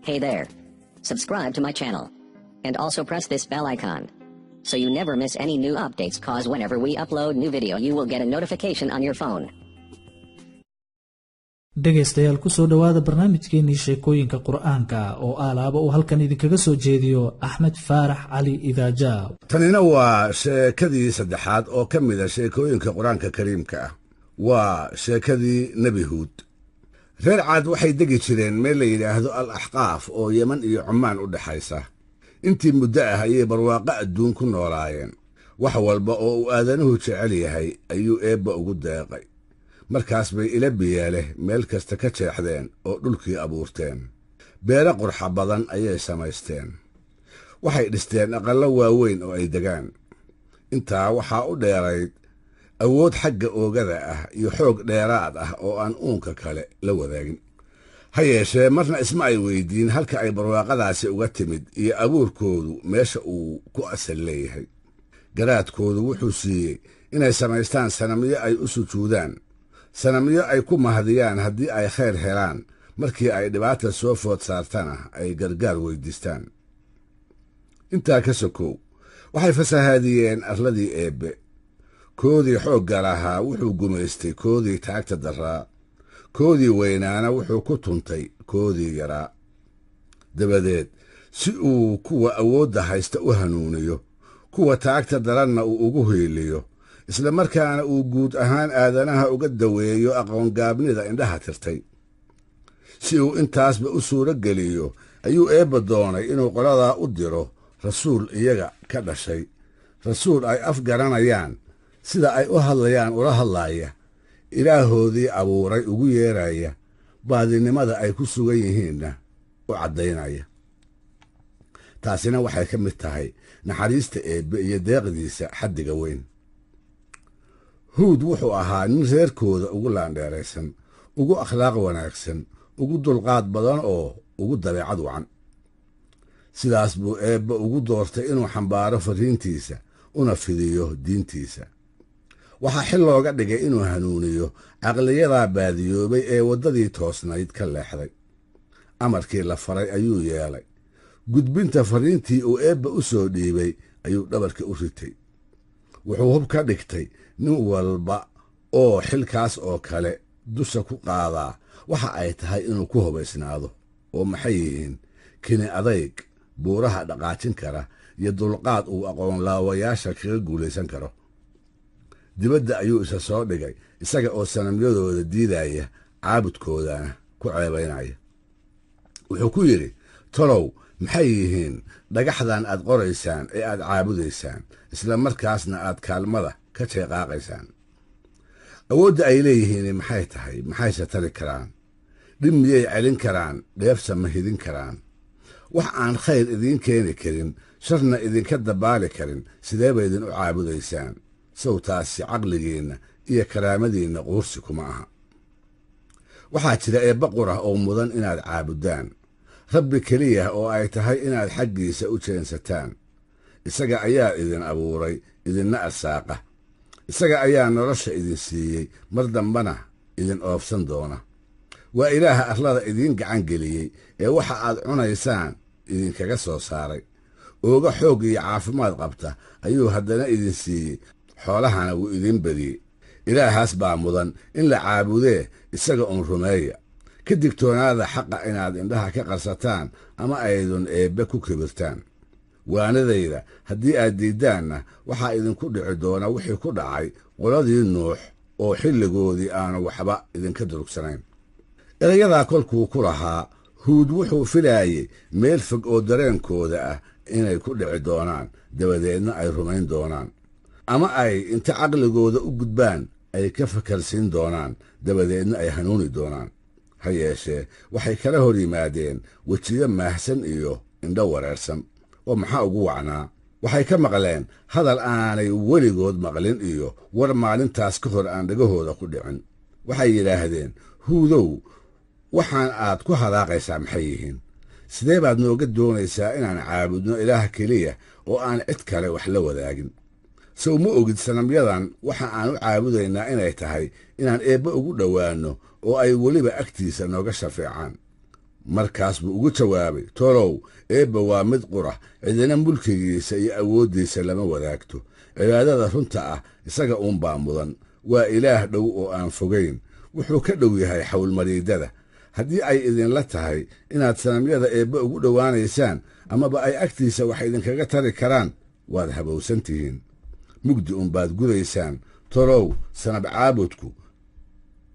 Hey there. Subscribe to my channel. And also press this bell icon, so you never miss any new updates, cause whenever we upload new video you will get a notification on your phone. dhegaystayaal ku soo dhawaada barnaamijkeenii sheekooyinka quraanka oo aalaaba uu halkan idinkaga soo jeediyo Axmed Faarax Cali Idaaja. tanina waa sheekadii saddexaad oo ka mid ah sheekooyinka quraanka kariimka ah. waa sheekadii Nabi Huud. reer Caad waxay degi jireen meel la yiraahdo Al-Ahqaaf oo Yemen iyo Cumaan u dhaxaysa. intii muddo ah ayay barwaaqo adduun ku noolaayeen. wax walba oo uu aadanuhu jecel yahay ayuu Eebba ugu deeqay. markaas bay ila biyaale meel kasta ka jeexdeen oo dhulkii abuurteen. beero qurxa badan ayay samaysteen. waxay dhisteen aqallo waaweyn oo ay degaan. intaa waxaa u dheerayd awood xagga oogada ah iyo xoog dheeraad ah oo aan uunka kale la wadaagin. ha yeeshee marna isma ay weydiin halka ay barwaaqadaasi uga timid iyo abuurkoodu meesha uu ku asal leeyahay. garaadkoodu wuxuu siiyey inay samaystaan sanamyo ay u sujuudaan, sanamyo ay ku mahadiyaan haddii ay khayr helaan, markii ay dhibaata soo food saartana ay gargaar weydiistaan. intaa ka sokow waxay fasahaadiyeen arladii Eebbe. koodii xoogga lahaa wuxuu gumaystay koodii taagta daraa, koodii weynaana wuxuu ku tuntay koodii yaraa. dabadeed si uu kuwa awoodda haysta u hanuuniyo, kuwa taagta daranna uu ugu hiiliyo, isla markaana uu guud ahaan aadanaha uga daweeyo aqoongaabnida indhaha tirtay. si uu intaasba u suuro geliyo ayuu Eebba doonay inuu qoladaa u diro rasuul iyaga ka dhashay, rasuul ay afgaranayaan, sida ay u hadlayaan ula hadlaaya, ilaahoodii abuuray ugu yeeraya, baadinimada ay ku sugan yihiinna u caddaynaya. taasina waxay ka mid tahay naxariista Eebbe iyo deeqdiisa xaddiga weyn. Huud wuxuu ahaa nin reerkooda ugu laandheeraysan, ugu akhlaaq wanaagsan, ugu dulqaad badan oo ugu dabeecad wacan. sidaas buu Eebba ugu doortay inuu xambaaro fariintiisa una fidiyo diintiisa. waxaa xil looga dhigay inuu hanuuniyo caqliyadaa baadiyoobay ee waddadii toosnayd ka leexday. amarkii la faray ayuu yeelay. gudbinta fariintii uu Eebba u soo dhiibay ayuu dhabarka u ritay. wuxuu hub ka dhigtay nin walba oo xilkaas oo kale dusha ku qaadaa waxa ay tahay inuu ku hubaysnaado. oo maxay yihiin? kini adayg buuraha dhaqaajin kara iyo dulqaad uu aqoonlaawayaasha kaga guulaysan karo. dibadda ayuu isa soo dhigay, isaga oo sanamyadooda diidaya, caabudkoodana ku ceebaynaya. wuxuu ku yidhi, tolow maxay yihiin dhagaxdan aad qoraysaan ee aad caabudaysaan, isla markaasna aad kaalmada ka jeeqaaqaysaan? awoodda ay leeyihiin maxay tahay? maxayse tari karaan? dhib miyay celin karaan? dheefsa ma hidin karaan? wax aan khayr idiin keeni karin, sharna idinka dabaali karin, sidee ba idin u caabudaysaan? sow taasi caqligiinna iyo karaamadiinna quursi kuma aha. waxaa jira Eebba qurah oo mudan inaad caabuddaan, rabbi keliya oo ay tahay inaad xaggiisa u jeensataan. isaga ayaa idin abuuray, idinna arsaaqa. isaga ayaa nolosha idin siiyey, mar dambana idin oofsan doona. waa ilaaha arlada idiin gacan geliyey ee waxa aad cunaysaan idinkaga soo saaray. ooga xoog iyo caafimaad qabta ayuu haddana idin siiyey, xoolahana wuu idin badiyey. ilaahaas baa mudan in la caabudee, isaga uun rumeeya. ka digtoonaada xaqa inaad indhaha ka qarsataan ama aydun Eebbe ku kibirtaan. waanadayda haddii aad diiddaanna waxaa idinku dhici doona wixii ku dhacay qoladii Nuux oo xilligoodii aanu waxba idinka durugsanayn. erayadaa kolkuu ku lahaa, Huud wuxuu filaayey meel fog oo dareenkooda ah inay ku dhici doonaan, dabadeedna ay rumayn doonaan. ama ay inta caqligooda u gudbaan ay ka fakarsiin doonaan, dabadeedna ay hanuuni doonaan. ha yeeshee waxay kala hor yimaadeen wejiyo maahsan iyo indho wareersan. oo maxaa ugu wacnaa? waxay ka maqleen hadal aanay weligood maqlin iyo war maalintaas ka hor aan dhagahooda ku dhicin. waxay yidhaahdeen, Huudow, waxaan aad ku hadaaqaysaa maxay yihiin? sidee baad nooga doonaysaa inaan caabudno ilaah keliya oo aan cid kale wax la wadaagin? sow ma ogid sanamyadan waxa aan u caabudaynaa inay tahay inaan Eebbe ugu dhowaanno oo ay weliba agtiisa nooga shafeecaan. markaas buu ugu jawaabay, tolow, eebba waa mid qura, cidina mulkigiisa iyo awooddiisa lama wadaagto. cibaadada runta ah isaga uunbaa mudan. waa ilaah dhow oo aan fogayn, wuxuu ka dhow yahay xawlmariidada. haddii ay idinla tahay inaad sanamyada eebbe ugu dhowaanaysaan amaba ay agtiisa wax idinkaga tari karaan, waad habowsan tihiin. mugdi unbaad gudaysaan. tolow, sanab caabudku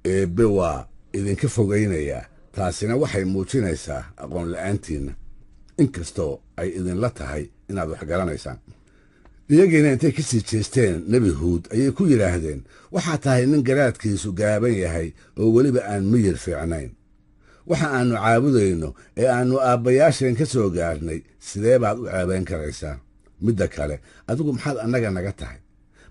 eebbe waa idinka fogaynayaa. taasina waxay muujinaysaa aqoon la'aantiinna, inkastoo ay idinla tahay inaad wax garanaysaan. iyagiina intay ka sii jeesteen nebi huud ayay ku yidhaahdeen, waxaa tahay nin garaadkiisu gaaban yahay oo weliba aan miyir fiicnayn. waxa aannu caabudayno ee aannu aabbayaasheen ka soo gaarnay sidee baad u ceebayn karaysaa? midda kale, adigu maxaad annaga naga tahay?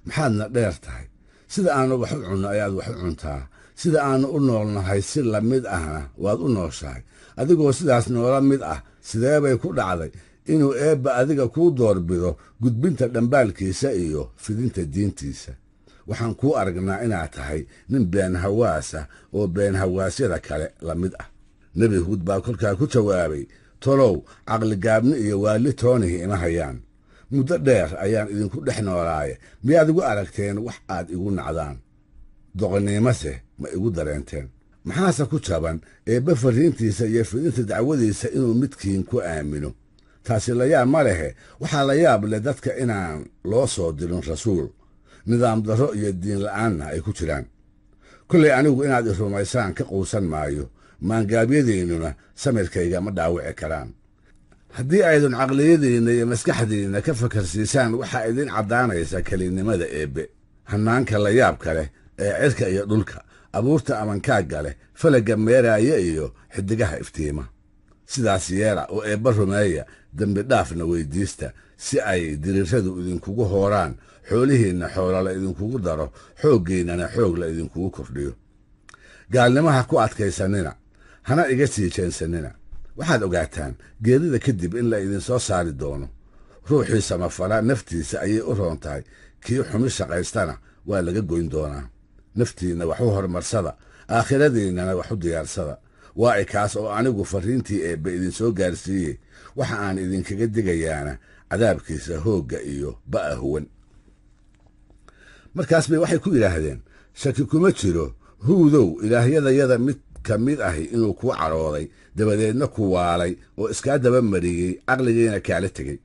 maxaadna dheer tahay? sida aannu wax u cunno ayaad wax u cuntaa, sida aannu u noolnahay si la mid ahna waad u nooshahay. adigoo sidaas noola mid ah, sidee bay ku dhacday inuu eebba adiga kuu doorbido gudbinta dhambaalkiisa iyo fidinta diintiisa? waxaan kuu aragnaa inaad tahay nin been hawaasa oo been hawaasyada kale la mid ah. nebi huud baa kolkaa ku jawaabay, tolow, caqligaabni iyo waalli toonihi ima hayaan. muddo dheer ayaan idinku dhex noolaaye, miyaad igu aragteen wax aad igu nacdaan? doqonnimase ma igu dareenteen? maxaase ku jaban eebbe farriintiisa iyo fidinta dacwadiisa inuu midkiin ku aamino? taasi la yaab ma lehe. waxaa la yaab leh dadka inaan loo soo dirin rasuul, nidaam darro iyo diin la'aanna ay ku jiraan. kollay anigu inaad i rumaysaan ka quusan maayo, maangaabyadiinnuna samirkayga ma dhaawici karaan. haddii aydun caqliyadiinna iyo maskaxdiinna ka fakarsiisaan, waxaa idin caddaanaysa kelinnimada eebbe, hannaanka la yaabka leh ee cirka iyo dhulka, abuurta amankaagga leh, falagga meeraaya iyo xiddigaha iftiima. sidaas yeela oo eebba rumeeya, dembi dhaafna weyddiista, si ay diriirradu idinkugu hooraan, xoolihiinna xoola la idinkugu daro, xooggiinnana xoog la idinkugu kordhiyo. gaalnimaha ku adkaysannina, hana iga sii jeensannina. waxaad ogaataan geerida kadib in la idinsoo saari doono. ruuxii samafala naftiisa ayay u roon tahay, kii xumi shaqaystana waa laga goyn doonaa. naftiinna wax u horumarsada, aakhiradiinnana wax u diyaarsada. waa ikaas oo anigu farriintii eebbe idinsoo gaarsiiyey. waxa aan idinkaga digayaana cadaabkiisa hoogga iyo ba'a huwan. markaas bay waxay ku yidhaahdeen, shaki kuma jiro huudow, ilaahyadayada mid ka mid ahi inuu kuu cadhooday, dabadeedna ku waalay oo iskaa daba mariyey, caqligiina kaala tegey.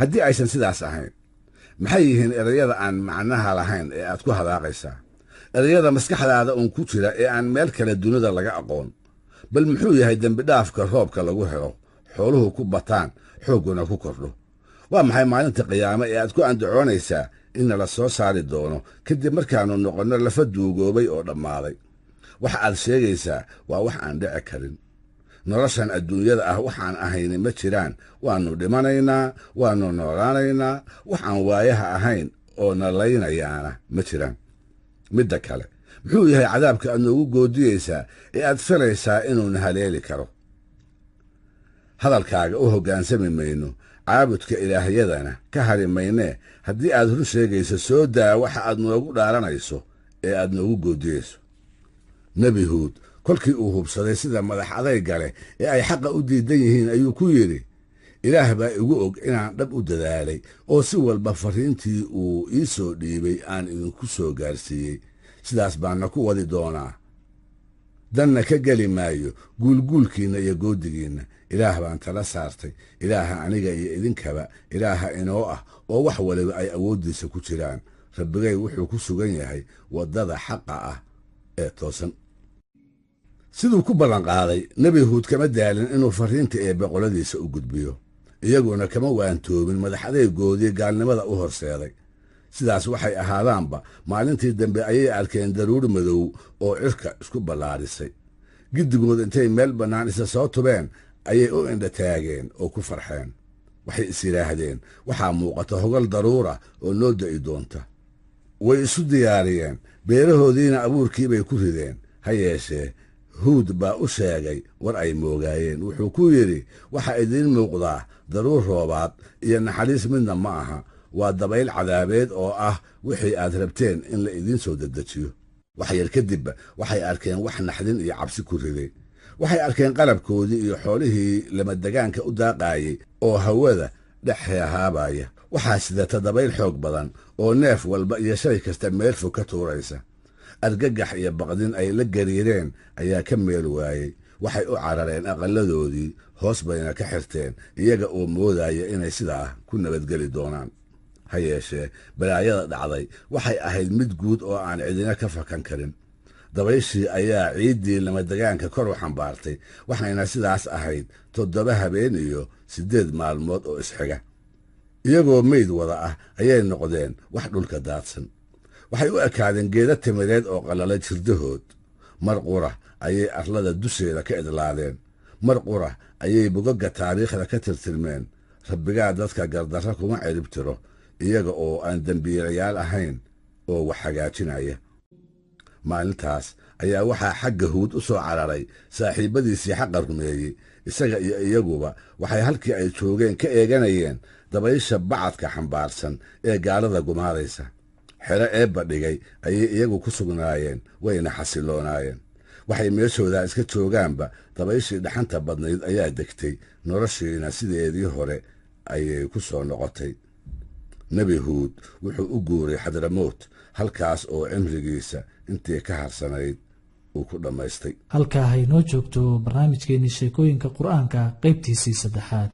haddii aysan sidaas ahayn, maxay yihiin erayada aan macnaha lahayn ee aad ku hadaaqaysaa? erayada maskaxdaada uun ku jira ee aan meel kale dunida laga aqoon. bal muxuu yahay dembidhaafka roobka lagu helo, xooluhu ku bataan, xoogguna ku kordho? waa maxay maalinta qiyaame ee aad ku andacoonaysaa in nala soo saari doono kadib markaannu noqonno lafa duugoobay oo dhammaaday? waxa aad sheegaysaa waa wax aan dhici karin. noloshan adduunyada ah waxaan ahayni ma jiraan. waannu dhimanaynaa, waannu noolaanaynaa, wax aan waayaha ahayn oo nalaynayaana ma jiraan. midda kale, muxuu yahay cadaabka aad noogu goodiyeysaa ee aad filaysaa inuuna haleeli karo? hadalkaaga u hoggaansami mayno, caabudka ilaahyadana ka hari maynee. haddii aad run sheegayso, soo daa waxa aad noogu dhaaranayso ee aad noogu goodiyeyso. nebi huud kolkii uu hubsaday sida madax adayga leh ee ay xaqa u diidan yihiin, ayuu ku yidhi, ilaah baa igu og inaan dhab u dadaalay oo si walba farriintii uu ii soo dhiibay aan idinku soo gaarsiiyey. sidaas baanna ku wadi doonaa. danna ka geli maayo guulguulkiinna iyo goodigiinna. ilaah baan tala saartay, ilaaha aniga iyo idinkaba ilaaha inoo ah, oo wax waliba ay awooddiisa ku jiraan. rabbigay wuxuu ku sugan yahay waddada xaqa ah ee toosan. siduu ku ballanqaaday, nebi huud kama daalin inuu farriinta eebbe qoladiisa u gudbiyo. iyaguna kama waantoobin madax adaygoodii gaalnimada u horseeday. sidaas waxay ahaadaanba, maalintii dambe ayay arkeen daruur madow oo cirka isku ballaadhisay. giddigood intay meel bannaan isa soo tubeen ayay u indha taageen oo ku farxeen. waxay is yidhaahdeen, waxaa muuqata hogal daruura oo noo da'i doonta. way isu diyaariyeen, beerahoodiina abuurkii bay ku rideen. ha yeeshee huud baa u sheegay war ay moogaayeen. wuxuu ku yidhi, waxaa idiin muuqdaa daruur roobaad iyo naxariis midna ma aha. waa dabayl cadaabeed oo ah wixii aad rabteen in la idiin soo dedejiyo. wax yar kadibba waxay arkeen wax naxdin iyo cabsi ku riday. waxay arkeen qalabkoodii iyo xoolihii lamadegaanka u daaqaayay oo hawada dhex heehaabaya. waxaa sidata dabayl xoog badan oo neef walba iyo shay kasta meel fog ka tuuraysa. argagax iyo baqdin ay la gariireen ayaa ka meel waayey. waxay u carareen aqalladoodii, hoos bayna ka xirteen, iyaga oo moodaya inay sidaa ku nabadgeli doonaan. ha yeeshee balaayada dhacday waxay ahayd mid guud oo aan cidina ka fakan karin. dabayshii ayaa ciiddii lamadegaanka kor u xambaartay, waxayna sidaas ahayd 7 habeen iyo 8 maalmood oo isxiga. iyagoo meyd wada ah ayay noqdeen wax dhulka daadsan. waxay u ekaadeen geeda timireed oo qalalay jirdahood. mar qura ayay arlada dusheeda ka idlaadeen. mar qura ayay bogagga taariikhda ka tirtirmeen. rabbigaa dadka gardarro kuma ciribtiro, iyaga oo aan dembiilayaal ahayn oo wax hagaajinaya. maalintaas ayaa waxaa xagga Huud u soo cararay saaxiibbadiisii xaqa rumeeyey. isaga iyo iyaguba waxay halkii ay joogeen ka eeganayeen dabaysha bacadka xambaarsan ee gaalada gumaadaysa. xero eebba dhigay ayay iyagu ku sugnaayeen, wayna xasiloonaayeen. waxay meeshoodaa iska joogaanba dabayshii dhaxanta badnayd ayaa degtay, noloshiina sideedii hore ayay ku soo noqotay. nebi Huud wuxuu u guuray Xadramoot, halkaas oo cimrigiisa intii ka harsanayd uu ku dhammaystay. halkaa haynoo joogto barnaamijkeennii sheekooyinka qur'aanka qaybtiisii 3.